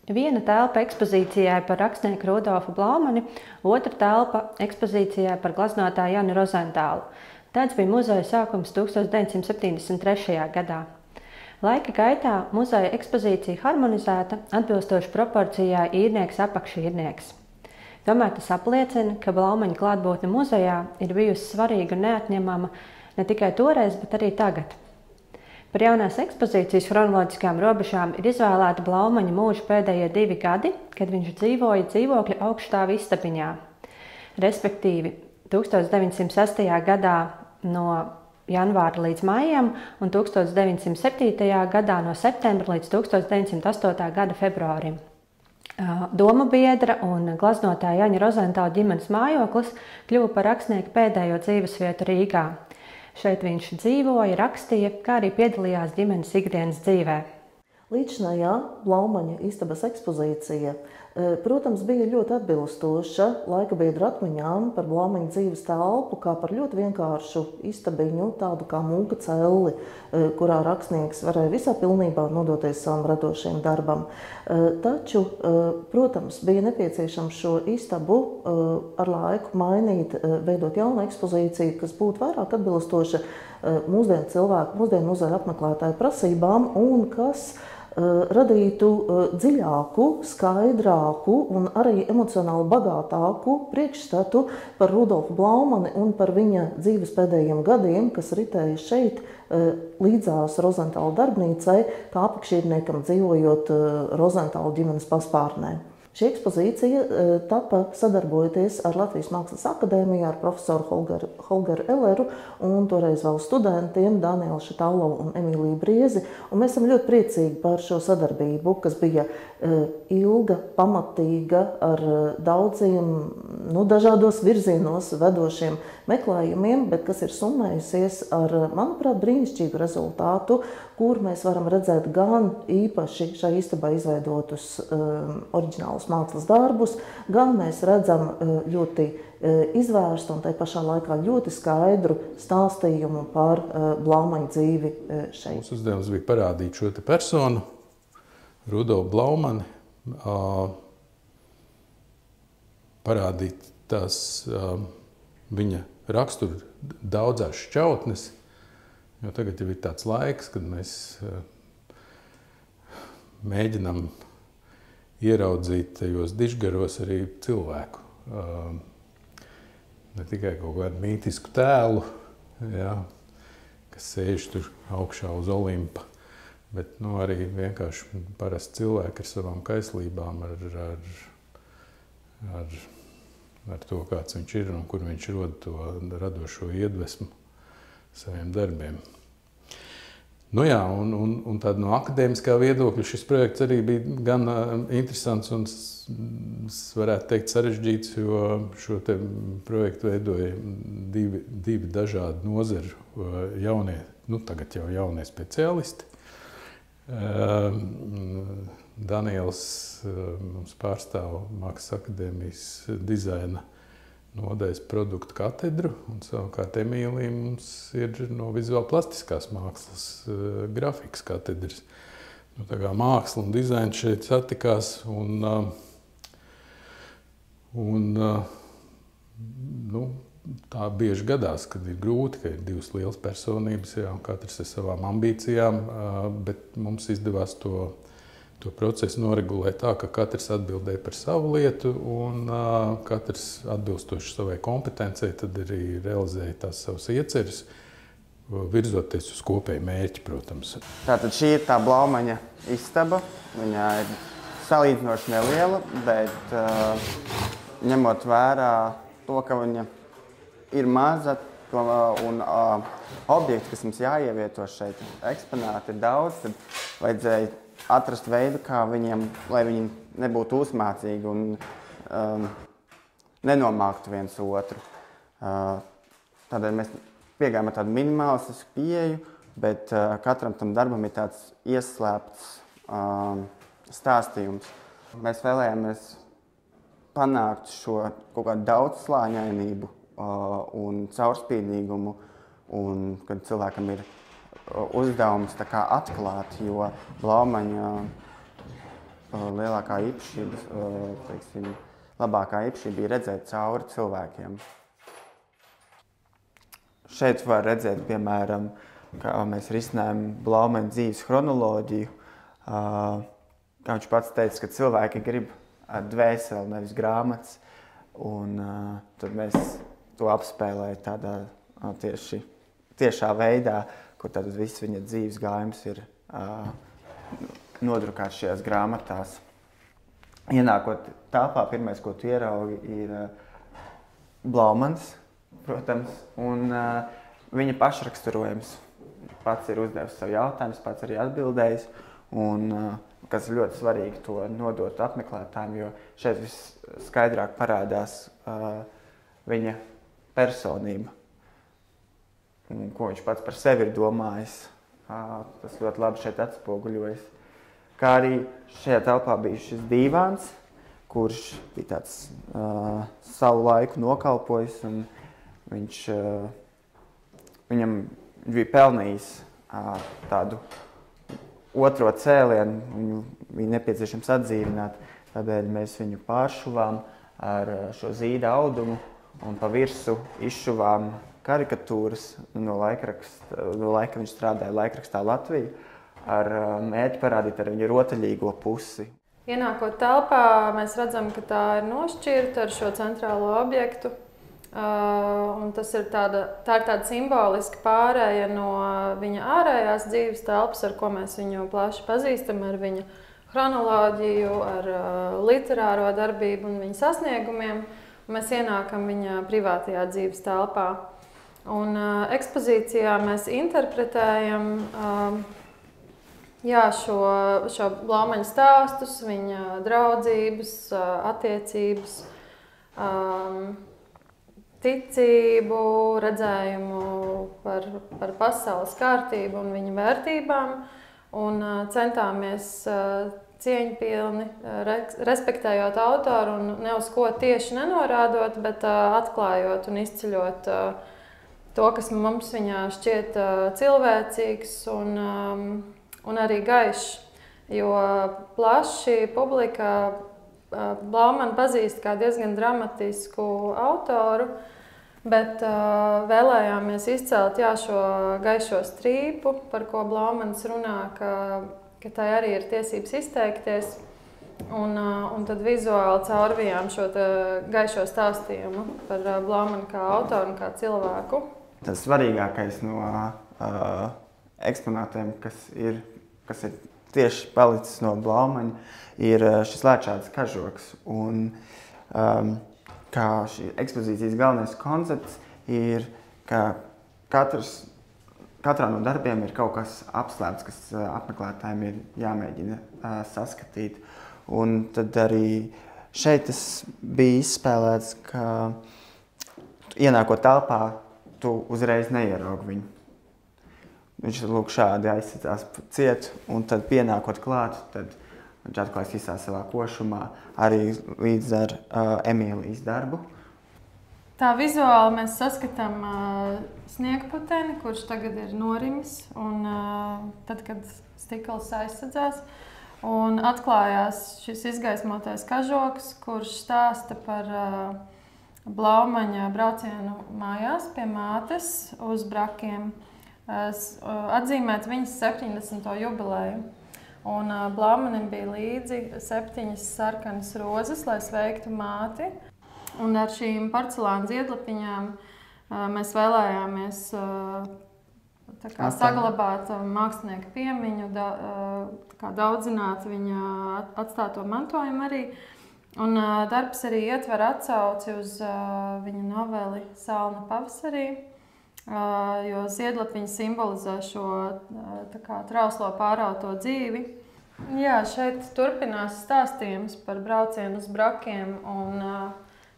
Viena telpa ekspozīcijai par rakstnieku Rudolfu Blaumani, otra telpa ekspozīcijai par gleznotāju Jani Rozentālu. Tāds bija muzeja sākums 1973. gadā. Laika gaitā muzeja ekspozīcija harmonizēta atbilstoši proporcijā īrnieks apakšīrnieks. Tomēr tas apliecina, ka Blaumaņa klātbūtne muzejā ir bijusi svarīga un neatņemama ne tikai toreiz, bet arī tagad. Par jaunās ekspozīcijas chronoloģiskām robežām ir izvēlēta Blaumaņa mūža pēdējie 2 gadi, kad viņš dzīvoja dzīvokļa augšstāva istabiņā. Respektīvi 1906. gadā no janvāra līdz maijam un 1907. gadā no septembra līdz 1908. gada februārim. Doma biedra un gleznotāja Jaņa Rozentāla ģimenes mājoklis kļuva par rakstnieka pēdējo dzīvesvietu Rīgā. Šeit viņš dzīvoja, rakstīja, kā arī piedalījās ģimenes ikdienas dzīvē. Līdzinājā Blaumaņa istabas ekspozīcija, protams, bija ļoti atbilstoša laika biedra atmiņām par Blaumaņa dzīves telpu, kā par ļoti vienkāršu istabiņu, tādu kā mūka celli, kurā rakstnieks varēja visā pilnībā nodoties savam radošajam darbam. Taču, protams, bija nepieciešams šo istabu ar laiku mainīt, veidot jaunu ekspozīciju, kas būtu vairāk atbilstoša mūsdienu cilvēku, mūsdienu muzeja apmeklētāju prasībām un kas radītu dziļāku, skaidrāku un arī emocionāli bagātāku priekšstatu par Rudolfu Blaumani un par viņa dzīves pēdējiem gadiem, kas ritēja šeit līdzās Rozentāla darbnīcai, kā apakšīrniekam dzīvojot Rozentāla ģimenes paspārnē. Šī ekspozīcija tapa sadarbojoties ar Latvijas Mākslas akadēmiju, ar profesoru Holgeru Elleru un toreiz vēl studentiem Danielu Šatālovu un Emīliju Briezi. Un mēs esam ļoti priecīgi par šo sadarbību, kas bija ilga, pamatīga, ar daudziem dažādos virzienos vedošiem meklējumiem, bet kas ir summējusies ar, manuprāt, brīnišķīgu rezultātu, kur mēs varam redzēt gan īpaši šai istabai izveidotus oriģinālus mākslas darbus, gan mēs redzam ļoti izvērstu un tai pašā laikā ļoti skaidru stāstījumu par Blaumaņa dzīvi šeit. Mūsu uzdevums bija parādīt šo te personu, Rudolfu Blaumani, parādīt tās viņa rakstura daudzās šķautnes, jo tagad jau ir tāds laiks, kad mēs mēģinam ieraudzīt tajos dižgaros arī cilvēku. Ne tikai kaut kādu mītisku tēlu, kas sēž tur augšā uz Olimpa, bet arī vienkārši parasti cilvēki ar savām kaislībām, ar to, kāds viņš ir un kur viņš rod to radošo iedvesmu saviem darbiem. Un tad no akadēmiskā viedokļa šis projekts arī bija gan interesants un, varētu teikt, sarežģīts, jo šo te projektu veidoja divi dažādi nozaru jaunie, tagad jau jaunie speciālisti. Daniels mums pārstāv Mākslas akadēmijas dizaina nodaļas produktu katedru, un savukārt Emīlija mums ir no vizuāli plastiskās mākslas grafikas katedras. Tā kā māksla un dizains šeit satikās, tā bieži gadās, kad ir grūti, ka ir divas lielas personības, un katrs ar savām ambīcijām, bet mums izdevās to procesu noregulēt tā, ka katrs atbildēja par savu lietu un katrs atbilstoši savai kompetencei tad arī realizēja tās savas ieceres, virzoties uz kopēju mērķi, protams. Tātad šī ir tā Blaumaņa istaba. Viņa ir salīdzinoši neliela, bet ņemot vērā to, ka viņa ir maza un objekti, kas mums jāievieto šeit, eksponāti ir daudz, tad vajadzēja atrast veidu, kā viņiem, lai viņi nebūtu uzmācīgi un nenomāktu viens otru. Tādēļ mēs piegājām ar tādu minimalistisku pieeju, bet katram tam darbam ir tāds ieslēpts stāstījums. Mēs vēlējāmies panākt šo kaut kādu daudzslāņainību un caurspīdīgumu, un kad cilvēkam ir uzdevums atklāt, jo Blaumaņa lielākā īpašība, teiksim, labākā īpašība bija redzēt cauri cilvēkiem. Šeit var redzēt, piemēram, kā mēs risinājam Blaumaņa dzīves chronoloģiju. Kā viņš pats teica, ka cilvēki grib dvēseli, nevis grāmatas. Un tad mēs to apspēlējam tādā tiešā veidā, kur tad viss viņa dzīves gājums ir nodrukāts šajās grāmatās. Ienākot telpā, pirmais, ko tu ieraugi, ir Blaumans, protams, un viņa pašraksturojums. Pats ir uzdevis savu jautājumus, pats arī atbildējis, un kas ir ļoti svarīgi to nodot apmeklētājiem, jo šeit viss skaidrāk parādās viņa personība, un ko viņš pats par sevi ir domājis. Tas ļoti labi šeit atspoguļojas. Kā arī šajā telpā bija šis dīvāns, kurš bija tāds savu laiku nokalpojis, un viņam bija pelnījis tādu otro cēlienu, viņu bija nepieciešams atdzīvināt, tādēļ mēs viņu pāršuvām ar šo zīda audumu un pa virsu izšuvām karikatūras no laika viņš strādāja laikrakstā Latvija, ar mērķi parādīt ar viņu rotaļīgo pusi. Ienākot telpā, mēs redzam, ka tā ir nošķirta ar šo centrālo objektu. Un tas ir tā ir tāda simboliska pārēja no viņa ārējās dzīves telpas, ar ko mēs viņu plaši pazīstam, ar viņa chronoloģiju, ar literāro darbību un viņa sasniegumiem. Mēs ienākam viņa privātajā dzīves telpā. Un ekspozīcijā mēs interpretējam šo Blaumaņa stāstus, viņa draudzības, attiecības, ticību, redzējumu par pasaules kārtību un viņa vērtībām, un centāmies cieņpilni, respektējot autoru un ne uz ko tieši nenorādot, bet atklājot un izceļot to, kas mums viņā šķiet cilvēcīgs un arī gaišs, jo plaši publika Blaumanu pazīst kā diezgan dramatisku autoru, bet vēlējāmies izcelt šo gaišo strīpu, par ko Blaumans runā, ka tai arī ir tiesības izteikties, un tad vizuāli caurvījām šo gaišo stāstījumu par Blaumanu kā autoru un kā cilvēku. Tas svarīgākais no eksponātiem, kas ir tieši palicis no Blaumaņa, ir šis lēčādas kažoks. Un, kā šī ekspozīcijas galvenais koncepts ir, ka katrā no darbiem ir kaut kas apslēpts, kas apmeklētājiem ir jāmēģina saskatīt. Un tad arī šeit tas bija izspēlēts, ka ienākot telpā, tu uzreiz neieraugi viņu. Viņš lūk šādi aizsacās ciet, un tad pienākot klāt, tad viņš atklājas visā savā košumā, arī līdz ar Emīlijas darbu. Tā vizuāli mēs saskatām sniegputeni, kurš tagad ir norimis, un tad, kad stikls aizsadzās, un atklājās šis izgaismotais kažoks, kurš stāsta par Blaumaņa braucienu mājās pie mātes uz Brakiem, atzīmēt viņas 70. jubileju. Un Blaumanim bija līdzi 7 sarkanas rozes, lai sveiktu māti. Un ar šīm porcelāna ziedlapiņām mēs vēlējāmies saglabāt mākslinieka piemiņu, daudzināt viņa atstāto mantojumu arī. Un darbs arī ietver atsauci uz viņa noveli Salna pavasarī, jo ziedlapiņa simbolizē šo trauslo pārauto dzīvi. Jā, šeit turpinās stāstījums par braucienu uz Brakiem, un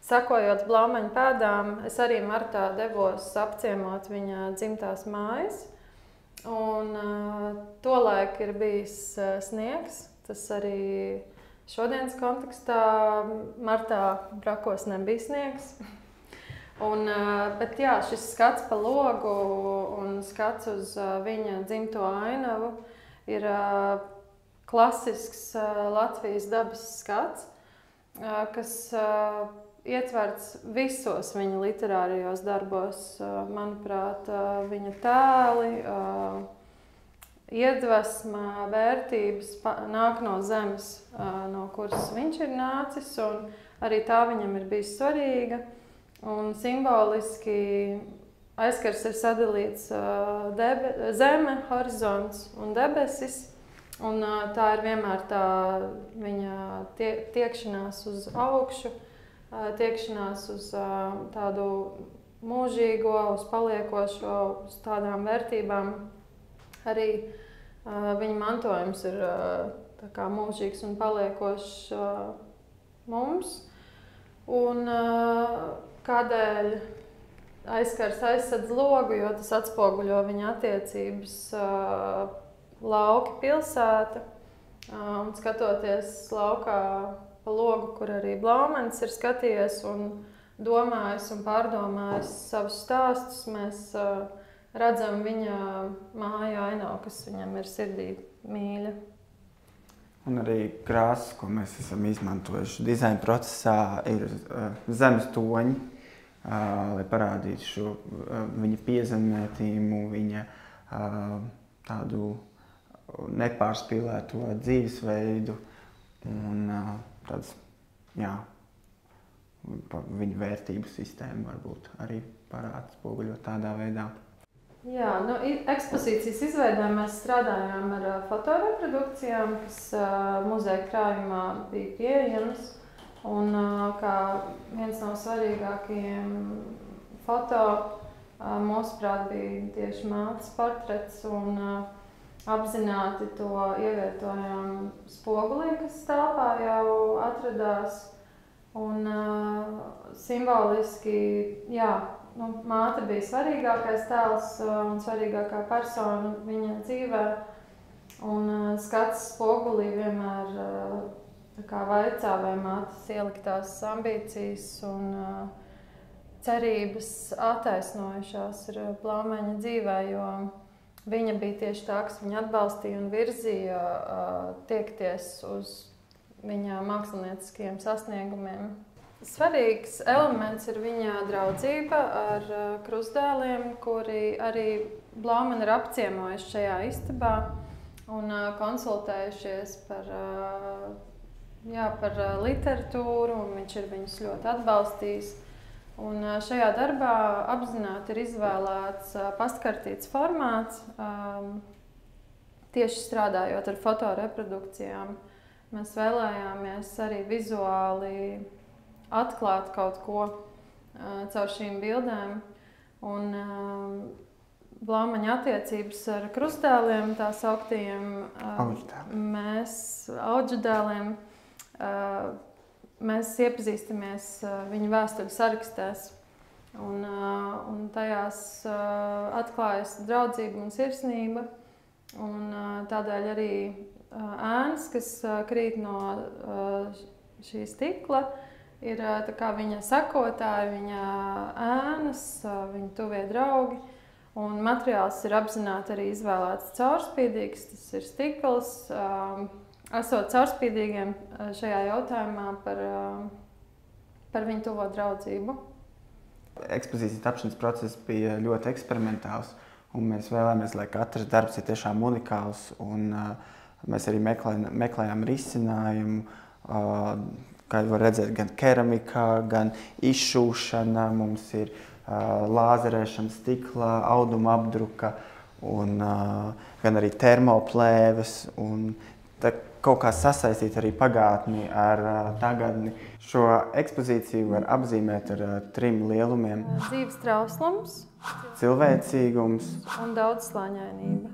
sakojot Blaumaņa pēdām, es arī martā devos apciemot viņa dzimtās mājas. Un tolaik ir bijis sniegs, tas arī šodienas kontekstā martā Brakos nebija sniegs. Bet jā, šis skats pa logu un skats uz viņa dzimto ainavu ir klasisks Latvijas dabas skats, kas ietverts visos viņa literārajos darbos. Manuprāt, viņa tēli, iedvesma, vērtības nāk no zemes, no kuras viņš ir nācis, un arī tā viņam ir bijis svarīga. Un simboliski aizkars ir sadalīts zeme, horizonts un debesis. Un tā ir vienmēr tā viņa tiekšanās uz augšu, tiekšanās uz tādu mūžīgo, uz paliekošo, uz tādām vērtībām. Arī viņa mantojums ir tā kā mūžīgs un paliekošs mums. Un kādēļ aizkars aizsadz logu, jo tas atspoguļo viņa attiecības lauki pilsēta, un skatoties laukā pa logu, kur arī Blaumanis ir skatījies un domājis un pārdomājis savus stāstus, mēs redzam viņa māju ainavu, kas viņam ir sirdī mīļa. Un arī krāsas, ko mēs esam izmantojuši dizaina procesā, ir zemes toņi, lai parādītu šo viņa piezemētību, viņa tādu nepārspīlēto dzīvesveidu un tāds, jā, viņa vērtību sistēmu varbūt arī spoguļot tādā veidā. Jā, ekspozīcijas izveidē mēs strādājām ar fotoreprodukcijām, kas muzeja krājumā bija pieejamas. Un kā viens no svarīgākajiem foto, mūsuprāt, bija tieši mātes portrets, un apzināti to ievietojām spogulī, kas telpā jau atradās. Un simboliski, jā, māte bija svarīgākais tēls un svarīgākā persona viņa dzīvē. Un skats spogulī vienmēr tā kā vaicā, vai mātes ieliktās ambīcijas un cerības attaisnojušās ir Blaumaņa dzīvē, jo viņa bija tieši tā, kas viņu atbalstīja un virzīja tiekties uz viņa mākslinieciskajiem sasniegumiem. Svarīgs elements ir viņa draudzība ar krustdēliem, kuri arī Blaumani ir apciemojuši šajā istabā un konsultējušies par literatūru, un viņš ir viņus ļoti atbalstījis. Un šajā darbā apzināti ir izvēlēts pastkartīts formāts, tieši strādājot ar fotoreprodukcijām. Mēs vēlējāmies arī vizuāli atklāt kaut ko caur šīm bildēm. Un Blaumaņa attiecības ar krustdēliem, tā sauktajiem audžudēliem, mēs iepazīstamies viņa vēstuļu sarakstēs, un tajās atklājas draudzība un sirsnība, un tādēļ arī ēnas, kas krīt no šī stikla, ir tā kā viņa sekotāji, viņa ēnas, viņa tuvie draugi, un materiāls ir apzināti arī izvēlēts caurspīdīgs, tas ir stikls, esot caurspīdīgiem šajā jautājumā par viņu tuvo draudzību. Ekspozīcijas tapšanas process bija ļoti eksperimentāls, un mēs vēlējāmies, lai katrs darbs ir tiešām unikāls, un mēs arī meklējām risinājumu, kā var redzēt, gan keramikā, gan izšūšana, mums ir lāzerēšana stiklā, auduma apdruka, un gan arī termoplēves, un kaut kā sasaistīt arī pagātni ar tagadni. Šo ekspozīciju var apzīmēt ar 3 lielumiem. Dzīves trauslums, cilvēcīgums un daudzslāņainība.